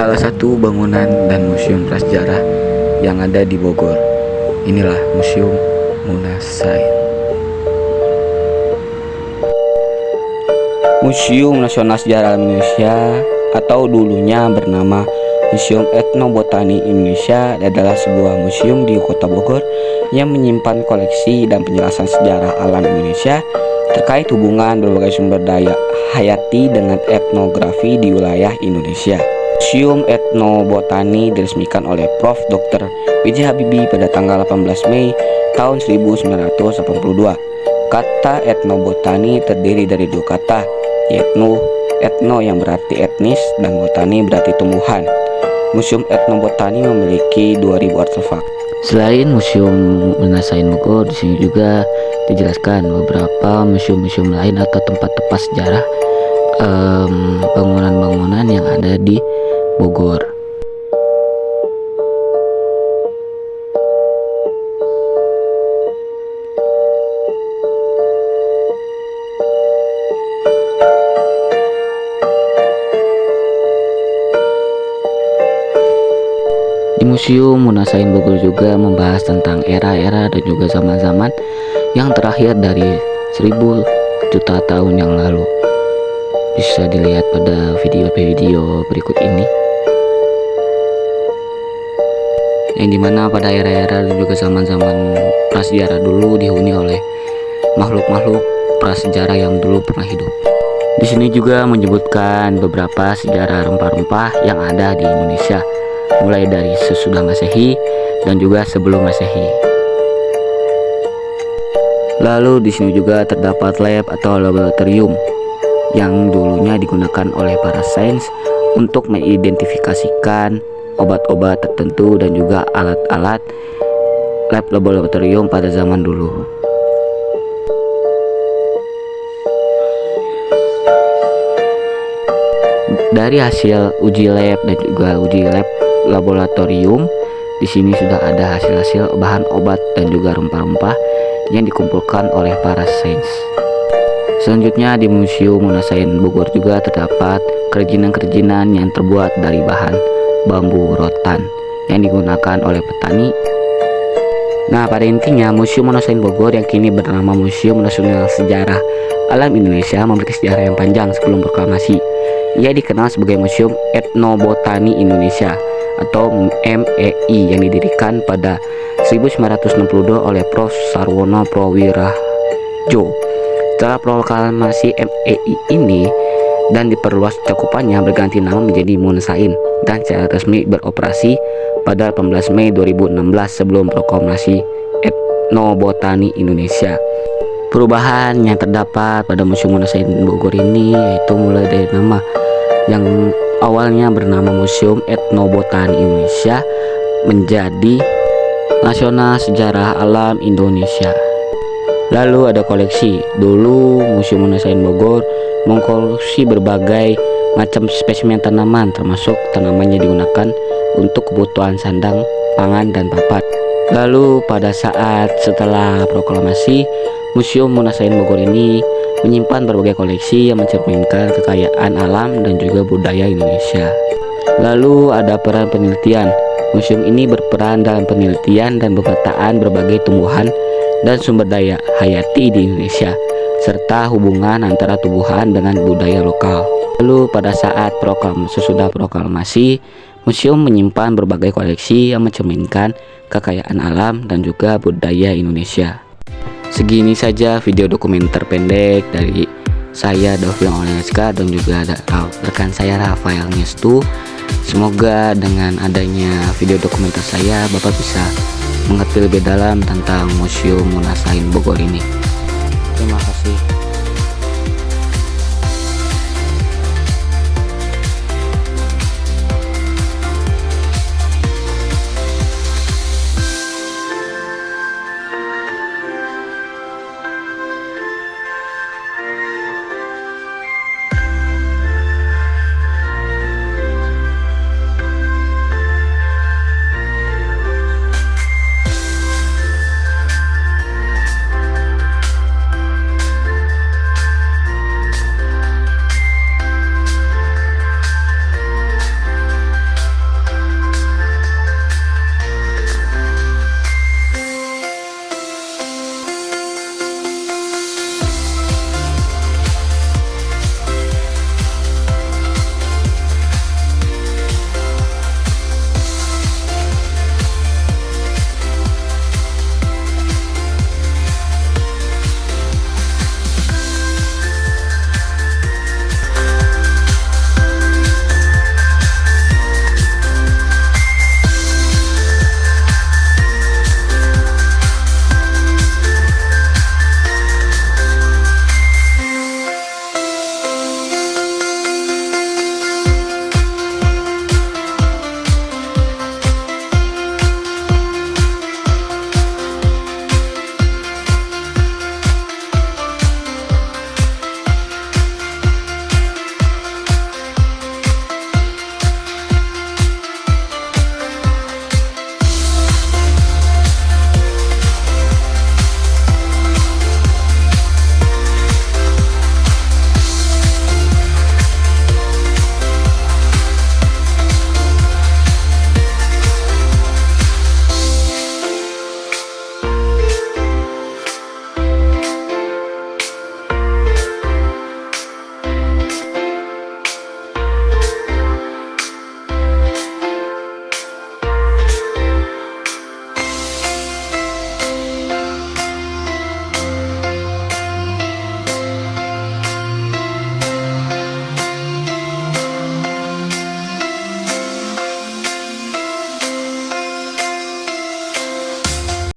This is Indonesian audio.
salah satu bangunan dan museum prasejarah yang ada di Bogor. Inilah Museum Muna Sain. Museum Nasional Sejarah Alam Indonesia atau dulunya bernama Museum Etnobotani Indonesia adalah sebuah museum di Kota Bogor yang menyimpan koleksi dan penjelasan sejarah alam Indonesia terkait hubungan berbagai sumber daya hayati dengan etnografi di wilayah Indonesia. Museum Etnobotani diresmikan oleh Prof. Dr. B.J. Habibie pada tanggal 18 Mei tahun 1982. Kata etnobotani terdiri dari dua kata, yaitu etno yang berarti etnis dan botani berarti tumbuhan. Museum Etnobotani memiliki 2000 artefak. Selain Museum Muna Sain Bogor, di sini juga dijelaskan beberapa museum-museum lain atau tempat-tempat sejarah bangunan-bangunan yang ada di Bogor. Di Museum Muna Sain Bogor juga membahas tentang era-era dan juga zaman-zaman yang terakhir dari 1000 juta tahun yang lalu. Bisa dilihat pada video-video berikut ini, yang dimana pada era-era dan juga zaman-zaman prasejarah dulu dihuni oleh makhluk-makhluk prasejarah yang dulu pernah hidup. Di sini juga menyebutkan beberapa sejarah rempah-rempah yang ada di Indonesia, mulai dari sesudah Masehi dan juga sebelum Masehi. Lalu di sini juga terdapat lab atau laboratorium yang dulunya digunakan oleh para sains untuk mengidentifikasikan obat-obat tertentu dan juga alat-alat lab laboratorium pada zaman dulu. Dari hasil uji lab dan juga uji lab laboratorium, di sini sudah ada hasil-hasil bahan obat dan juga rempah-rempah yang dikumpulkan oleh para sains. Selanjutnya di Museum Muna Sain Bogor juga terdapat kerajinan-kerajinan yang terbuat dari bahan bambu rotan yang digunakan oleh petani. Nah, pada intinya Museum Muna Sain Bogor yang kini bernama Museum Nasional Sejarah Alam Indonesia memiliki sejarah yang panjang sebelum proklamasi. Ia dikenal sebagai Museum Etnobotani Indonesia atau MEI yang didirikan pada 1962 oleh Prof. Sarwono Prawirajo. Setelah proklamasi MEI ini dan diperluas cakupannya, berganti nama menjadi Muna Sain dan secara resmi beroperasi pada 18 Mei 2016 sebelum proklamasi Etnobotani Indonesia. Perubahan yang terdapat pada Museum Muna Sain Bogor ini yaitu mulai dari nama yang awalnya bernama Museum Etnobotani Indonesia menjadi Nasional Sejarah Alam Indonesia. Lalu ada koleksi. Dulu Museum Muna Sain Bogor mengkoleksi berbagai macam spesimen tanaman, termasuk tanaman yang digunakan untuk kebutuhan sandang, pangan, dan papan. Lalu pada saat setelah proklamasi, Museum Muna Sain Bogor ini menyimpan berbagai koleksi yang mencerminkan kekayaan alam dan juga budaya Indonesia. Lalu ada peran penelitian. Museum ini berperan dalam penelitian dan pemetaan berbagai tumbuhan dan sumber daya hayati di Indonesia, serta hubungan antara tumbuhan dengan budaya lokal. Lalu pada saat sesudah proklamasi, museum menyimpan berbagai koleksi yang mencerminkan kekayaan alam dan juga budaya Indonesia. Segini saja video dokumenter pendek dari saya, Davi Oleska, dan juga ada rekan saya Rafael Nyestu. Semoga dengan adanya video dokumenter saya, Bapak bisa mengerti lebih dalam tentang Museum Muna Sain Bogor ini. Terima kasih.